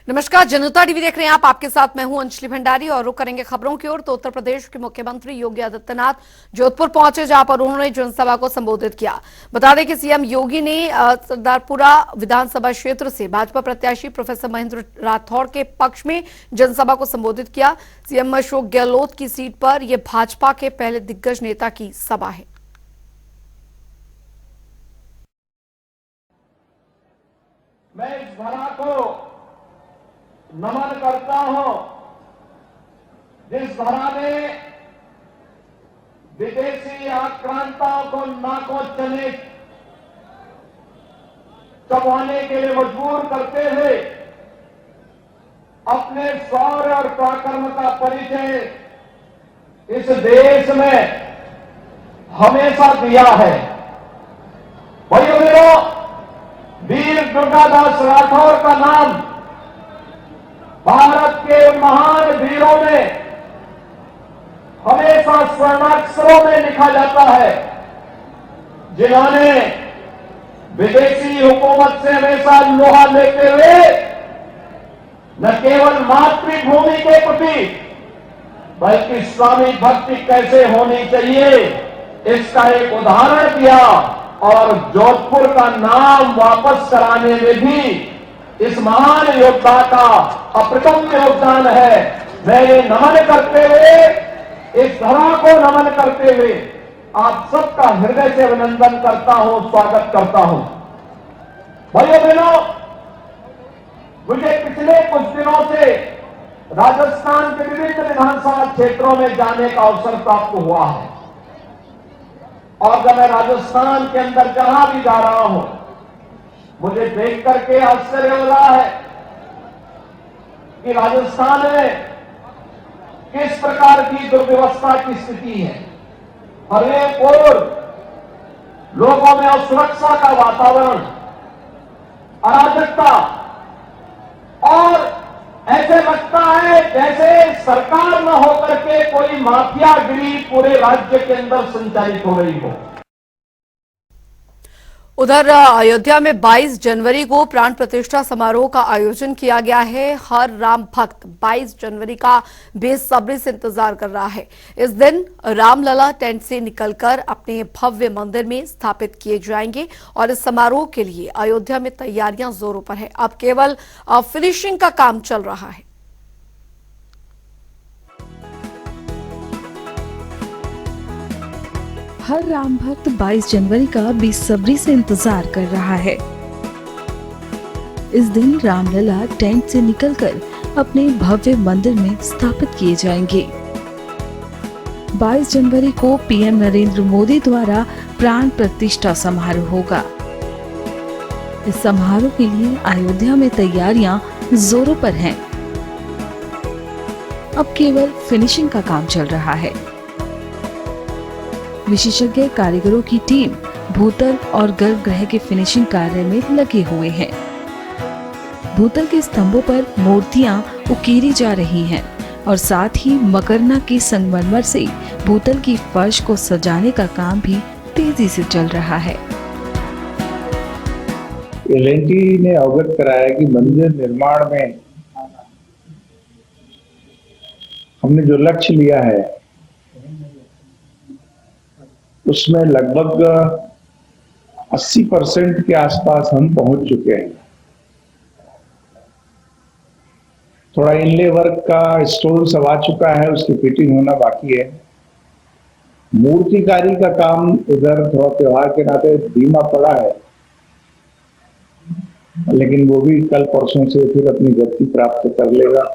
नमस्कार, जनता टीवी देख रहे हैं आप। आपके साथ मैं हूं अंजलि भंडारी और रुक करेंगे खबरों की ओर। तो उत्तर प्रदेश के मुख्यमंत्री योगी आदित्यनाथ जोधपुर पहुंचे, जहां पर उन्होंने जनसभा को संबोधित किया। बता दें कि सीएम योगी ने सरदारपुरा विधानसभा क्षेत्र से भाजपा प्रत्याशी प्रोफेसर महेंद्र राठौड़ के पक्ष में जनसभा को संबोधित किया। सीएम अशोक गहलोत की सीट पर यह भाजपा के पहले दिग्गज नेता की सभा है। मैं इस धरा को नमन करता हूं, जिस धरा ने विदेशी आक्रांताओं को नाकों चने चबाने के लिए मजबूर करते हुए अपने शौर्य और पराक्रम का परिचय इस देश में हमेशा दिया है। भाइयों बहनों, वीर दुर्गादास राठौर का नाम भारत के महान वीरों में हमेशा स्वर्णाक्षरों में लिखा जाता है, जिन्होंने विदेशी हुकूमत से हमेशा लोहा लेते हुए न केवल मातृभूमि के प्रति बल्कि स्वामी भक्ति कैसे होनी चाहिए इसका एक उदाहरण दिया और जोधपुर का नाम वापस कराने में भी इस महान योद्धा का अप्रतिम योगदान है। मैं ये नमन करते हुए, इस धरा को नमन करते हुए आप सबका हृदय से अभिनंदन करता हूं, स्वागत करता हूं। भाइयों बहनों, मुझे पिछले कुछ दिनों से राजस्थान के विभिन्न विधानसभा क्षेत्रों में जाने का अवसर प्राप्त हुआ है और जब मैं राजस्थान के अंदर जहां भी जा रहा हूं, मुझे देख करके आश्चर्य हो रहा है कि राजस्थान में किस प्रकार की दुर्व्यवस्था की स्थिति है। हर एक ओर लोगों में असुरक्षा का वातावरण, अराजकता और ऐसे लगता है जैसे सरकार न होकर के कोई माफियागिरी पूरे राज्य के अंदर संचालित हो रही हो। उधर अयोध्या में 22 जनवरी को प्राण प्रतिष्ठा समारोह का आयोजन किया गया है। हर राम भक्त 22 जनवरी का बेसब्री से इंतजार कर रहा है। इस दिन रामलला टेंट से निकलकर अपने भव्य मंदिर में स्थापित किए जाएंगे और इस समारोह के लिए अयोध्या में तैयारियां जोरों पर है। अब केवल फिनिशिंग का काम चल रहा है। हर राम भक्त 22 जनवरी का बेसब्री से इंतजार कर रहा है। इस दिन रामलला टेंट से निकलकर अपने भव्य मंदिर में स्थापित किए जाएंगे। 22 जनवरी को पीएम नरेंद्र मोदी द्वारा प्राण प्रतिष्ठा समारोह होगा। इस समारोह के लिए अयोध्या में तैयारियां जोरों पर हैं। अब केवल फिनिशिंग का काम चल रहा है। विशेषज्ञ कारीगरों की टीम भूतल और गर्भगृह के फिनिशिंग कार्य में लगे हुए हैं। भूतल के स्तंभों पर मूर्तियां उकेरी जा रही हैं और साथ ही मकरना के संगमरमर से भूतल की फर्श को सजाने का काम भी तेजी से चल रहा है। एल&टी ने अवगत कराया कि मंदिर निर्माण में हमने जो लक्ष्य लिया है उसमें लगभग 80% के आसपास हम पहुंच चुके हैं। थोड़ा इनले वर्क का स्टोन सब आ चुका है, उसकी फिटिंग होना बाकी है। मूर्तिकारी का काम इधर थोड़ा त्योहार के नाते धीमा पड़ा है, लेकिन वो भी कल परसों से फिर अपनी गति प्राप्त कर लेगा।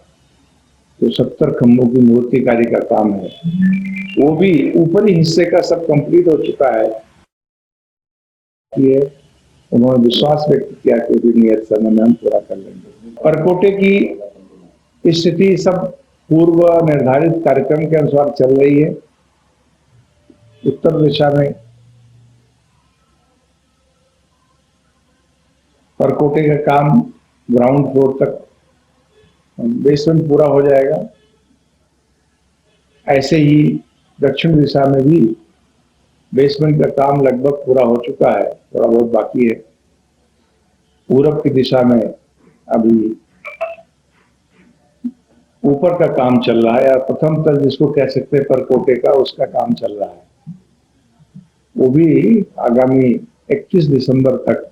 तो 70 खंभों की मूर्तिकारी का काम है, वो भी ऊपरी हिस्से का सब कंप्लीट हो चुका है। ये उन्होंने विश्वास व्यक्त किया कि भी नियत समय में हम पूरा कर लेंगे। परकोटे की स्थिति सब पूर्व निर्धारित कार्यक्रम के अनुसार चल रही है। उत्तर दिशा में परकोटे का काम ग्राउंड फ्लोर तक बेसमेंट पूरा हो जाएगा। ऐसे ही दक्षिण दिशा में भी बेसमेंट का काम लगभग पूरा हो चुका है, थोड़ा बहुत बाकी है। पूरब की दिशा में अभी ऊपर का काम चल रहा है, या प्रथम तल जिसको कह सकते हैं परकोटे का, उसका काम चल रहा है। वो भी आगामी 21 दिसंबर तक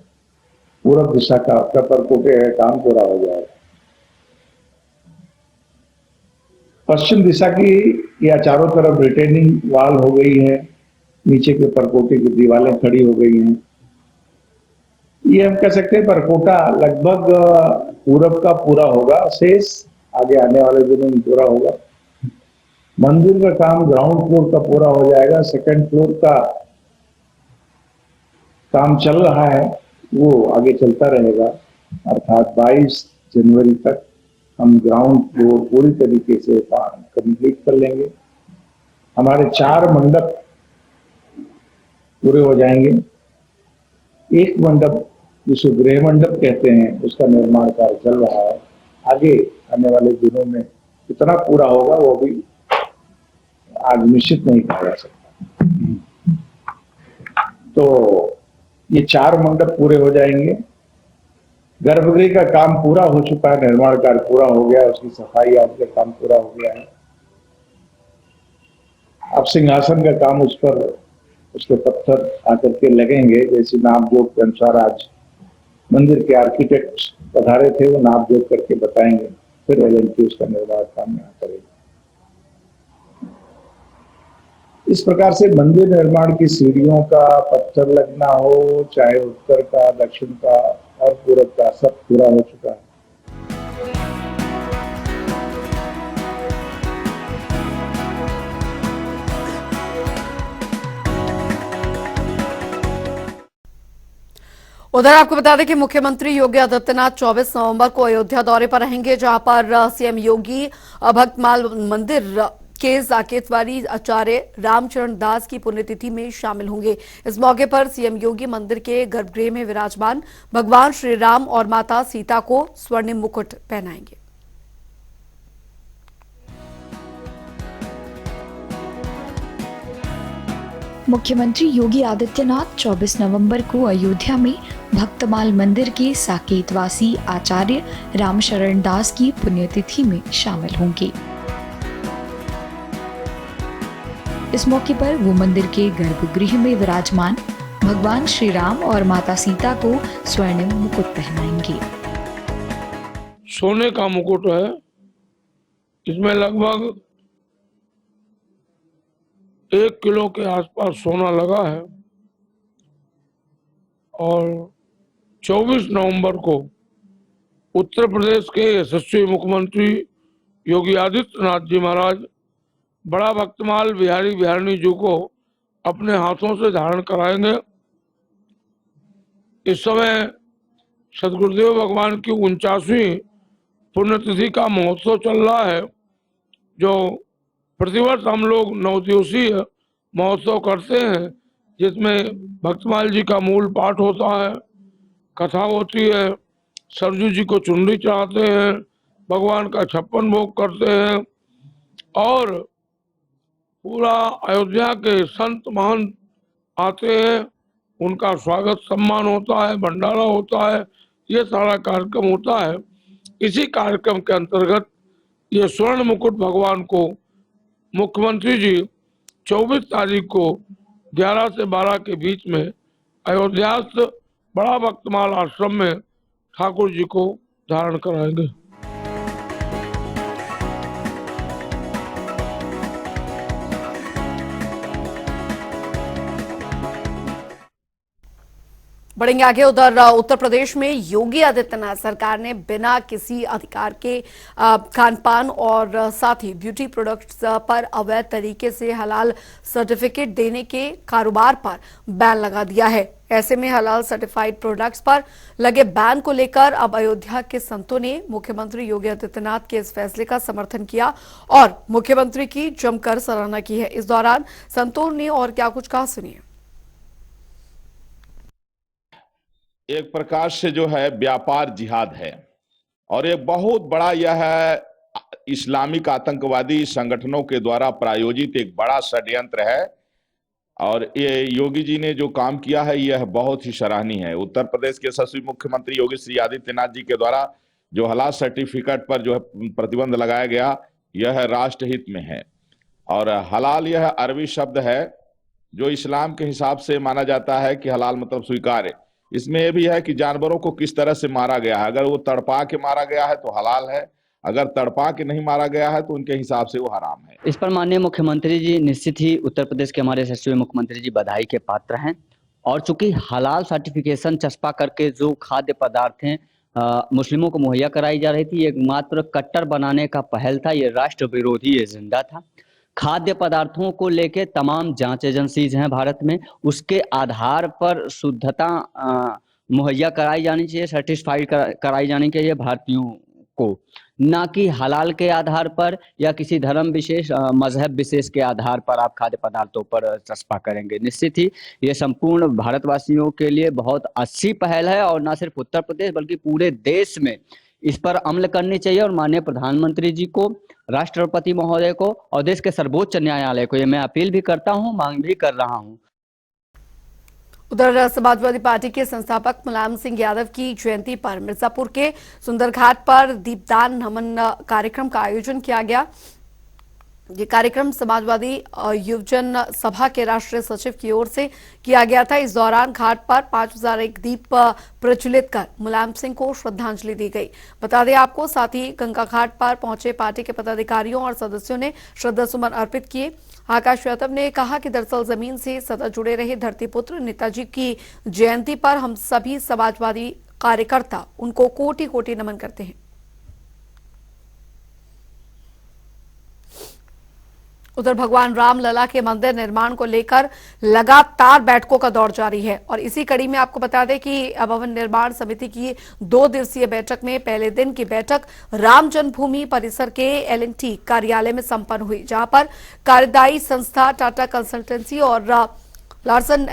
पूरब दिशा का परकोटे का काम पूरा हो जाएगा। पश्चिम दिशा की या चारों तरफ रिटेनिंग वाल हो गई है, नीचे के परकोटे की दीवारें खड़ी हो गई हैं। ये हम कह सकते हैं परकोटा लगभग पूरब का पूरा होगा, शेष आगे आने वाले दिनों में पूरा होगा। मंदिर का काम ग्राउंड फ्लोर का पूरा हो जाएगा। सेकंड फ्लोर का काम चल रहा है, वो आगे चलता रहेगा, अर्थात 22 जनवरी तक हम ग्राउंड फ्लोर पूरी तरीके से कंप्लीट कर लेंगे। हमारे 4 मंडप पूरे हो जाएंगे। एक मंडप जिसे गृह मंडप कहते हैं, उसका निर्माण कार्य चल रहा है। आगे आने वाले दिनों में कितना पूरा होगा वो भी आज निश्चित नहीं कहा जा सकता। तो ये 4 मंडप पूरे हो जाएंगे। गर्भगृह का काम पूरा हो चुका है, निर्माण कार्य पूरा हो गया, उसकी सफाई आदि का काम पूरा हो गया है। अब सिंहासन का काम उस पर उसके पत्थर आकर के लगेंगे, जैसे नाप जोख के अनुसार आज मंदिर के आर्किटेक्ट पधारे थे, वो नाप जोख करके बताएंगे, फिर एजेंसी उसका निर्माण काम यहाँ करेगी। इस प्रकार से मंदिर निर्माण की सीढ़ियों का पत्थर लगना हो, चाहे उत्तर का, दक्षिण का और पूरब का, सब पूरा हो चुका है। उधर आपको बता दें कि मुख्यमंत्री योगी आदित्यनाथ 24 नवंबर को अयोध्या दौरे पर रहेंगे, जहां पर सीएम योगी भक्तमाल मंदिर के साकेतवारी आचार्य रामचरण दास की पुण्यतिथि में शामिल होंगे। इस मौके पर सीएम योगी मंदिर के गर्भगृह में विराजमान भगवान श्री राम और माता सीता को स्वर्णिम मुकुट पहनाएंगे। मुख्यमंत्री योगी आदित्यनाथ 24 नवंबर को अयोध्या में भक्तमाल मंदिर के साकेतवासी आचार्य रामशरण दास की पुण्यतिथि में शामिल होंगे। इस मौके पर वो मंदिर के गर्भगृह में विराजमान भगवान श्री राम और माता सीता को स्वर्णिम मुकुट पहनाएंगे। सोने का मुकुट है, इसमें लगभग 1 किलो के आसपास सोना लगा है और 24 नवंबर को उत्तर प्रदेश के यशस्वी मुख्यमंत्री योगी आदित्यनाथ जी महाराज बड़ा भक्तमाल बिहारी बिहारिणी जी को अपने हाथों से धारण कराएंगे। इस समय सदगुरुदेव भगवान की 49वीं पुण्यतिथि का महोत्सव चल रहा है, जो प्रतिवर्ष हम लोग 9 दिवसीय महोत्सव करते हैं, जिसमें भक्तमाल जी का मूल पाठ होता है, कथा होती है, सरजू जी को चुनरी चढ़ाते हैं, भगवान का 56 भोग करते हैं और पूरा अयोध्या के संत महंत आते हैं, उनका स्वागत सम्मान होता है, भंडारा होता है, ये सारा कार्यक्रम होता है। इसी कार्यक्रम के अंतर्गत ये स्वर्ण मुकुट भगवान को मुख्यमंत्री जी 24 तारीख को 11 से 12 के बीच में अयोध्यास्थ बड़ा भक्तमाल आश्रम में ठाकुर जी को धारण कराएंगे। बढ़ेंगे आगे। उधर उत्तर प्रदेश में योगी आदित्यनाथ सरकार ने बिना किसी अधिकार के खान पान और साथ ही ब्यूटी प्रोडक्ट्स पर अवैध तरीके से हलाल सर्टिफिकेट देने के कारोबार पर बैन लगा दिया है। ऐसे में हलाल सर्टिफाइड प्रोडक्ट्स पर लगे बैन को लेकर अब अयोध्या के संतों ने मुख्यमंत्री योगी आदित्यनाथ के इस फैसले का समर्थन किया और मुख्यमंत्री की जमकर सराहना की है। इस दौरान संतों ने और क्या कुछ कहा, सुनिए। एक प्रकार से जो है व्यापार जिहाद है और एक बहुत बड़ा यह इस्लामिक आतंकवादी संगठनों के द्वारा प्रायोजित एक बड़ा षड्यंत्र है और ये योगी जी ने जो काम किया है यह बहुत ही सराहनीय है। उत्तर प्रदेश के यशस्वी मुख्यमंत्री योगी श्री आदित्यनाथ जी के द्वारा जो हलाल सर्टिफिकेट पर जो है प्रतिबंध लगाया गया, यह राष्ट्रहित में है। और हलाल यह अरबी शब्द है जो इस्लाम के हिसाब से माना जाता है कि हलाल मतलब स्वीकार्य। इसमें यह भी है कि जानवरों को किस तरह से मारा गया है। अगर वो तड़पा के मारा गया है तो हलाल है, अगर तड़पा के नहीं मारा गया है तो उनके हिसाब से वो हराम है। इस पर माननीय मुख्यमंत्री जी निश्चित ही उत्तर प्रदेश के हमारे यशस्वी मुख्यमंत्री जी बधाई के पात्र हैं। और चूंकि हलाल सर्टिफिकेशन चस्पा करके जो खाद्य पदार्थ हैं मुस्लिमों को मुहैया कराई जा रही थी, ये मात्र कट्टर बनाने का पहल था, ये राष्ट्र विरोधी एजेंडा था। खाद्य पदार्थों को लेके तमाम जांच एजेंसीज हैं भारत में, उसके आधार पर शुद्धता मुहैया कराई जानी चाहिए, सर्टिफाइड कराई जानी चाहिए भारतीयों को, ना कि हलाल के आधार पर या किसी धर्म विशेष मजहब विशेष के आधार पर आप खाद्य पदार्थों पर चस्पा करेंगे। निश्चित ही ये संपूर्ण भारतवासियों के लिए बहुत अच्छी पहल है और ना सिर्फ उत्तर प्रदेश बल्कि पूरे देश में इस पर अमल करनी चाहिए। और माननीय प्रधानमंत्री जी को, राष्ट्रपति महोदय को और देश के सर्वोच्च न्यायालय को ये मैं अपील भी करता हूँ, मांग भी कर रहा हूँ। उधर समाजवादी पार्टी के संस्थापक मुलायम सिंह यादव की जयंती पर मिर्जापुर के सुंदरघाट पर दीपदान नमन कार्यक्रम का आयोजन किया गया। ये कार्यक्रम समाजवादी युवजन सभा के राष्ट्रीय सचिव की ओर से किया गया था। इस दौरान घाट पर 5001 दीप प्रज्वलित कर मुलायम सिंह को श्रद्धांजलि दी गई। बता दें आपको, साथ ही गंगा घाट पर पहुंचे पार्टी के पदाधिकारियों और सदस्यों ने श्रद्धासुमन अर्पित किए। आकाश यादव ने कहा कि दरअसल जमीन से सदा जुड़े रहे धरतीपुत्र नेताजी की जयंती पर हम सभी समाजवादी कार्यकर्ता उनको कोटि कोटि नमन करते हैं। उधर भगवान रामलला के मंदिर निर्माण को लेकर लगातार बैठकों का दौर जारी है और इसी कड़ी में आपको बता दें कि भवन निर्माण समिति की 2 दिवसीय बैठक में पहले दिन की बैठक राम जन्मभूमि परिसर के L&T कार्यालय में संपन्न हुई, जहां पर कार्यदायी संस्था टाटा कंसल्टेंसी और लार्सन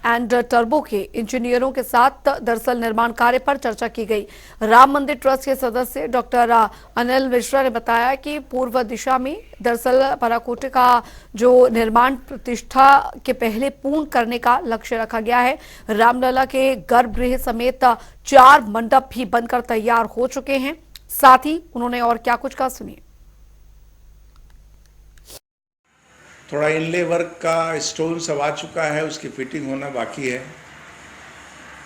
एंड टर्बो के इंजीनियरों के साथ दरअसल निर्माण कार्य पर चर्चा की गई। राम मंदिर ट्रस्ट के सदस्य डॉक्टर अनिल मिश्रा ने बताया कि पूर्व दिशा में दरअसल पराकोटे का जो निर्माण प्रतिष्ठा के पहले पूर्ण करने का लक्ष्य रखा गया है। रामलला के गर्भगृह समेत 4 मंडप भी बनकर तैयार हो चुके हैं। साथ ही उन्होंने और क्या कुछ कहा, सुनिए। थोड़ा इनले वर्क का स्टोन सब आ चुका है, उसकी फिटिंग होना बाकी है।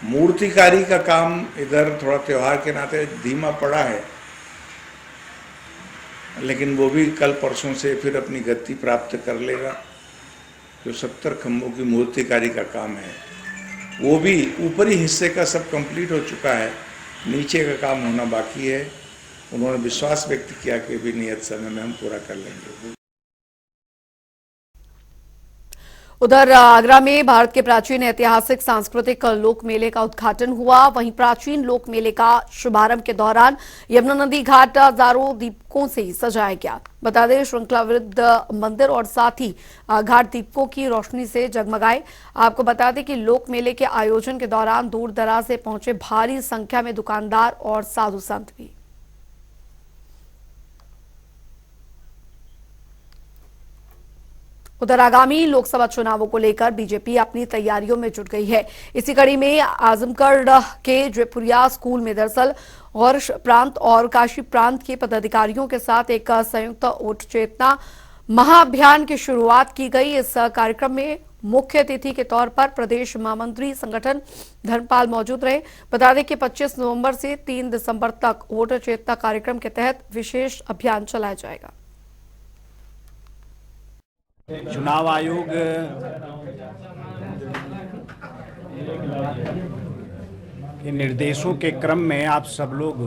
मूर्तिकारी का काम इधर थोड़ा त्योहार के नाते धीमा पड़ा है, लेकिन वो भी कल परसों से फिर अपनी गति प्राप्त कर लेगा। जो 70 खंभों की मूर्तिकारी का काम है वो भी ऊपरी हिस्से का सब कंप्लीट हो चुका है, नीचे का काम होना बाकी है। उन्होंने विश्वास व्यक्त किया कि भी नियत समय में हम पूरा कर लेंगे। उधर आगरा में भारत के प्राचीन ऐतिहासिक सांस्कृतिक लोक मेले का उद्घाटन हुआ। वहीं प्राचीन लोक मेले का शुभारंभ के दौरान यमुना नदी घाट हजारों दीपकों से सजाया गया। बता दें, श्रृंखलावृद्ध मंदिर और साथ ही घाट दीपकों की रोशनी से जगमगाए। आपको बता दें कि लोक मेले के आयोजन के दौरान दूर दराज से पहुंचे भारी संख्या में दुकानदार और साधु संत भी। उधर आगामी लोकसभा चुनावों को लेकर बीजेपी अपनी तैयारियों में जुट गई है। इसी कड़ी में आजमगढ़ के जयपुरिया स्कूल में दरअसल और प्रांत और काशी प्रांत के पदाधिकारियों के साथ एक संयुक्त वोट चेतना महाअभियान की शुरुआत की गई। इस कार्यक्रम में मुख्य अतिथि के तौर पर प्रदेश महामंत्री संगठन धर्मपाल मौजूद रहे। बता दें कि 25 नवंबर से 3 दिसंबर तक वोट चेतना कार्यक्रम के तहत विशेष अभियान चलाया जाएगा। चुनाव आयोग के निर्देशों के क्रम में आप सब लोग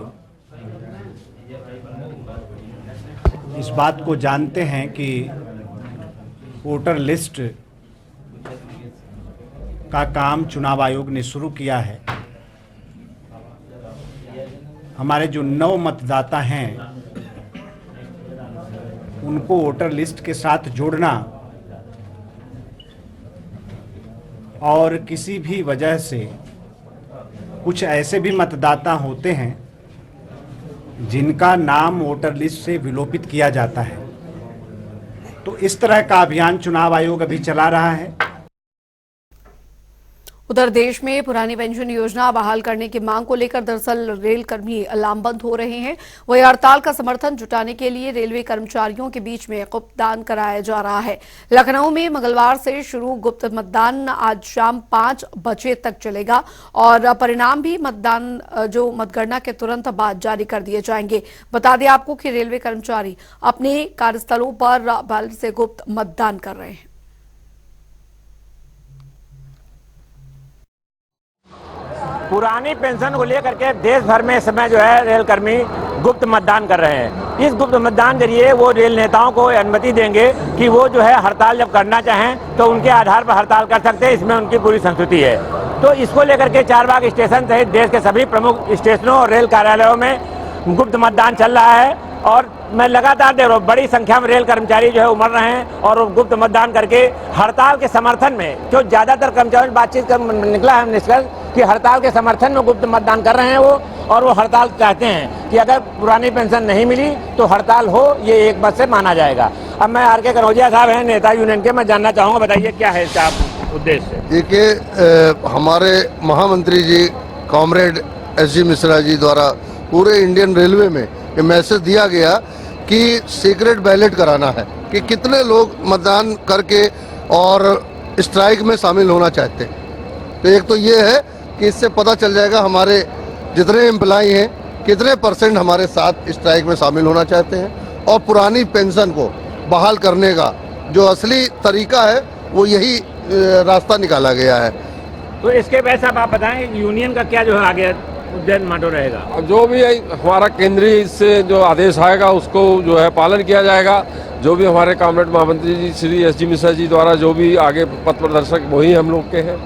इस बात को जानते हैं कि वोटर लिस्ट का काम चुनाव आयोग ने शुरू किया है। हमारे जो 9 मतदाता हैं उनको वोटर लिस्ट के साथ जोड़ना और किसी भी वजह से कुछ ऐसे भी मतदाता होते हैं जिनका नाम वोटर लिस्ट से विलोपित किया जाता है, तो इस तरह का अभियान चुनाव आयोग अभी चला रहा है। उधर देश में पुरानी पेंशन योजना बहाल करने की मांग को लेकर दरअसल रेल कर्मी लामबंद हो रहे हैं। वही हड़ताल का समर्थन जुटाने के लिए रेलवे कर्मचारियों के बीच में गुप्तदान कराया जा रहा है। लखनऊ में मंगलवार से शुरू गुप्त मतदान आज शाम 5 बजे तक चलेगा और परिणाम भी मतगणना के तुरंत बाद जारी कर दिए जाएंगे। बता दें आपको कि रेलवे कर्मचारी अपने कार्यस्थलों पर बैलेट से गुप्त मतदान कर रहे हैं। पुरानी पेंशन को लेकर के देश भर में इस समय जो है रेल कर्मी गुप्त मतदान कर रहे हैं। इस गुप्त मतदान जरिए वो रेल नेताओं को अनुमति देंगे कि वो जो है हड़ताल जब करना चाहें तो उनके आधार पर हड़ताल कर सकते हैं। इसमें उनकी पूरी संस्कृति है। तो इसको लेकर के चारबाग स्टेशन सहित देश के सभी प्रमुख स्टेशनों और रेल कार्यालयों में गुप्त मतदान चल रहा है और मैं लगातार देख रहा हूँ बड़ी संख्या में रेल कर्मचारी जो है उमड़ रहे हैं और गुप्त मतदान करके हड़ताल के समर्थन में, जो ज्यादातर कर्मचारियों से बातचीत कर निकला है निष्कर्ष कि हड़ताल के समर्थन में गुप्त मतदान कर रहे हैं वो, और वो हड़ताल चाहते हैं कि अगर पुरानी पेंशन नहीं मिली तो हड़ताल हो, ये एक बात से माना जाएगा। अब मैं आर के कनौजिया साहब हैं नेता यूनियन के, मैं जानना चाहूँगा, बताइए क्या है इसका उद्देश्य? देखिए, हमारे महामंत्री जी कॉमरेड एस.जी. मिश्रा जी द्वारा पूरे इंडियन रेलवे में ये मैसेज दिया गया कि सीक्रेट बैलेट कराना है कि कितने लोग मतदान करके और स्ट्राइक में शामिल होना चाहते हैं। तो एक तो ये है कि इससे पता चल जाएगा हमारे जितने एम्प्लॉई हैं कितने % हमारे साथ स्ट्राइक में शामिल होना चाहते हैं, और पुरानी पेंशन को बहाल करने का जो असली तरीका है वो यही रास्ता निकाला गया है। तो इसके वैसे आप बताएं यूनियन का क्या जो है आगे उद्देश्य माटो रहेगा? जो भी हमारा केंद्रीय से जो आदेश आएगा उसको जो है पालन किया जाएगा। जो भी हमारे कॉमरेड महामंत्री जी श्री एस.जी. मिश्रा जी द्वारा जो भी आगे पथ प्रदर्शक वही हम लोग के हैं,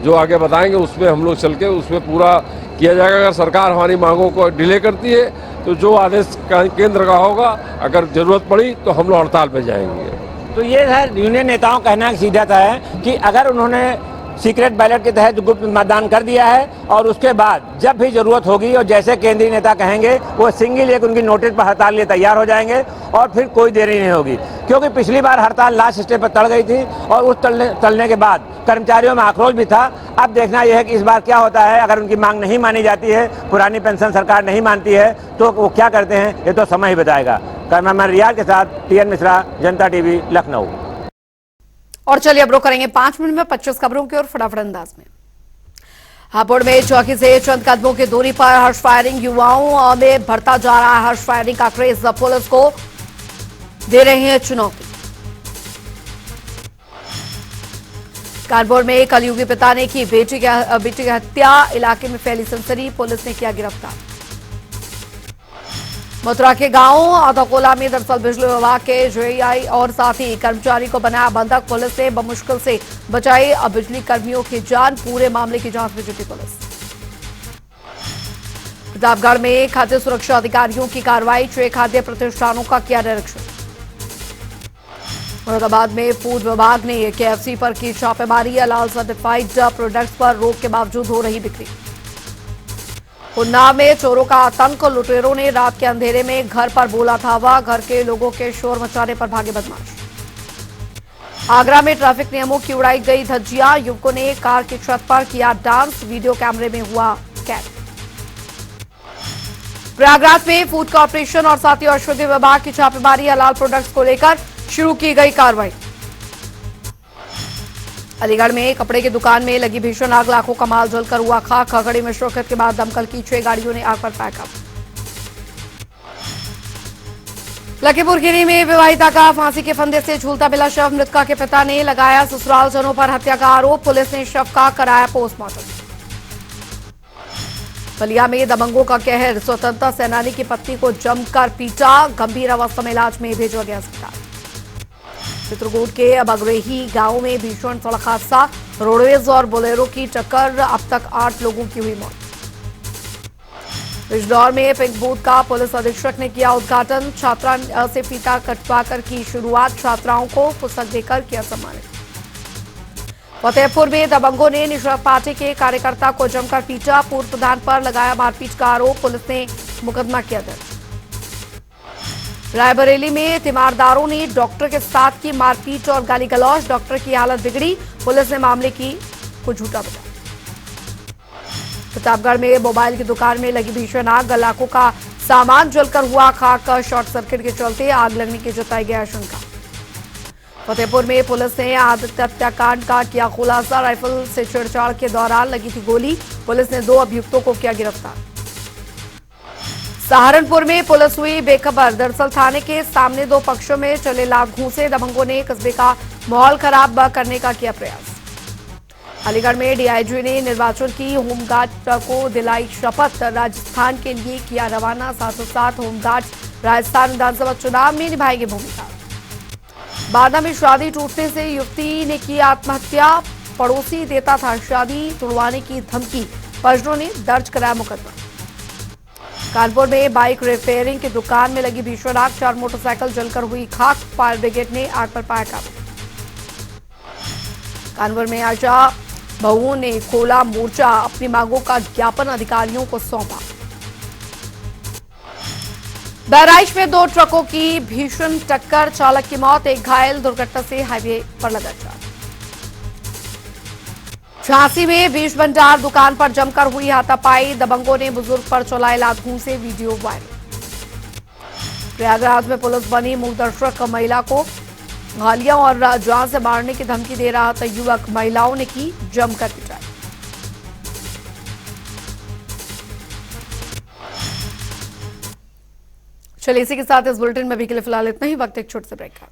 जो आगे बताएंगे उसमें हम लोग चल के उसमें पूरा किया जाएगा। अगर सरकार हमारी मांगों को डिले करती है तो जो आदेश केंद्र का होगा, अगर जरूरत पड़ी तो हम लोग हड़ताल पर जाएंगे। तो ये है यूनियन नेताओं का कहना सीधा सा है कि अगर उन्होंने सीक्रेट बैलेट के तहत गुप्त मतदान कर दिया है और उसके बाद जब भी जरूरत होगी और जैसे केंद्रीय नेता कहेंगे वो सिंगल एक उनकी नोटिस पर हड़ताल लिए तैयार हो जाएंगे और फिर कोई देरी नहीं होगी। क्योंकि पिछली बार हड़ताल लास्ट स्टेज पर टल गई थी और उस टलने के बाद कर्मचारियों में आक्रोश भी था। अब देखना यह है कि इस बार क्या होता है। अगर उनकी मांग नहीं मानी जाती है, पुरानी पेंशन सरकार नहीं मानती है, तो वो क्या करते हैं ये तो समय ही बताएगा। कैमरामैन रियाज के साथ टी.एन. मिश्रा, जनता टीवी, लखनऊ। और चलिए अब रुक करेंगे 5 मिनट में 25 खबरों की ओर फटाफट अंदाज में। हापुड़ में चौकी से चंद कदमों की दूरी पर हर्ष फायरिंग, युवाओं में बढ़ता जा रहा है हर्ष फायरिंग का क्रेज, पुलिस को दे रहे हैं चुनौती। कानपुर में कलयुगी पिता ने की बेटी की हत्या, इलाके में फैली सनसनी, पुलिस ने किया गिरफ्तार। मथुरा के गांव आधाकोला में दरअसल बिजली विभाग के जेईआई और साथी कर्मचारी को बनाया बंधक, पुलिस ने बमुश्किल से बचाई बिजली कर्मियों की जान, पूरे मामले की जांच में जुटी पुलिस। प्रतापगढ़ में खाद्य सुरक्षा अधिकारियों की कार्रवाई, 6 खाद्य प्रतिष्ठानों का किया निरीक्षण। मुरादाबाद में फूड विभाग ने केएफसी पर की छापेमारी, हलाल सर्टिफाइड प्रोडक्ट्स पर रोक के बावजूद हो रही बिक्री। उन्नाव में चोरों का आतंक, लुटेरों ने रात के अंधेरे में घर पर बोला धावा, घर के लोगों के शोर मचाने पर भागे बदमाश। आगरा में ट्रैफिक नियमों की उड़ाई गई धज्जियां, युवकों ने कार की छत पर किया डांस, वीडियो कैमरे में हुआ कैद। प्रयागराज में फूड कॉर्पोरेशन और साथ ही औषधि विभाग की छापेमारी, हलाल प्रोडक्ट्स को लेकर शुरू की गई कार्रवाई। अलीगढ़ में कपड़े की दुकान में लगी भीषण आग, लाखों का माल जलकर हुआ खाक, खगड़ी में शिरकत के बाद दमकल की 6 गाड़ियों ने आग पर पैकअप। लखीमपुर खीरी में विवाहिता का फांसी के फंदे से झूलता मिला शव, मृतका के पिता ने लगाया ससुरालजनों पर हत्या का आरोप, पुलिस ने शव का कराया पोस्टमार्टम। बलिया में दबंगों का कहर, स्वतंत्रता सेनानी की पत्नी को जमकर पीटा, गंभीर अवस्था में इलाज में भेजा गया अस्पताल। चित्रकूट के बगरेही गांव में भीषण सड़क हादसा, रोडवेज और बोलेरो की टक्कर, अब तक 8 लोगों की हुई मौत। बिजनौर में पिंक बूथ का पुलिस अधीक्षक ने किया उद्घाटन, छात्रा से फीता कटवाकर की शुरुआत, छात्राओं को पुस्तक देकर किया सम्मानित। फतेहपुर में दबंगों ने निषाद पार्टी के कार्यकर्ता को जमकर पीटा, पूर्व प्रधान पर लगाया मारपीट का आरोप, पुलिस ने मुकदमा किया दर्ज। रायबरेली में तीमारदारों ने डॉक्टर के साथ की मारपीट और गाली गलौज, डॉक्टर की हालत बिगड़ी, पुलिस ने मामले को झूठा बताया। प्रतापगढ़ में मोबाइल की दुकान में लगी भीषण आग, लाखों का सामान जलकर हुआ खाक। शॉर्ट सर्किट के चलते आग लगने की जताई गई आशंका। फतेहपुर में पुलिस ने आदित्य हत्याकांड का किया खुलासा, राइफल से छेड़छाड़ के दौरान लगी थी गोली, पुलिस ने 2 अभियुक्तों को किया गिरफ्तार। सहारनपुर में पुलिस हुई बेखबर, दरअसल थाने के सामने 2 पक्षों में चले लात घूंसे, दबंगों ने कस्बे का माहौल खराब करने का किया प्रयास। अलीगढ़ में डीआईजी ने निर्वाचन की होमगार्ड को दिलाई शपथ, राजस्थान के लिए किया रवाना, साथ होमगार्ड राजस्थान विधानसभा चुनाव में निभाएंगे भूमिका। बांदा में शादी टूटने से युवती ने की आत्महत्या, पड़ोसी देता था शादी तुड़वाने की धमकी, परिजनों ने दर्ज कराया मुकदमा। कानपुर में बाइक रिपेयरिंग की दुकान में लगी भीषण आग, 4 मोटरसाइकिल जलकर हुई खाक, फायर ब्रिगेड ने आग पर पाया काबू। कानपुर में आशा बहुओं ने खोला मोर्चा, अपनी मांगों का ज्ञापन अधिकारियों को सौंपा। बहराइच में 2 ट्रकों की भीषण टक्कर, चालक की मौत, 1 घायल, दुर्घटना से हाईवे पर लगा जाम। झांसी में विष भंडार दुकान पर जमकर हुई हाथापाई, दबंगों ने बुजुर्ग पर चलाए लात घूंसे, वीडियो वायरल। प्रयागराज में पुलिस बनी मूकदर्शक, महिला को गालियां और जान से मारने की धमकी दे रहा था युवक, महिलाओं ने की जमकर पिटाई। चलिए इसी के साथ इस बुलेटिन में भी के लिए फिलहाल इतना ही, वक्त एक छोटे से ब्रेक का।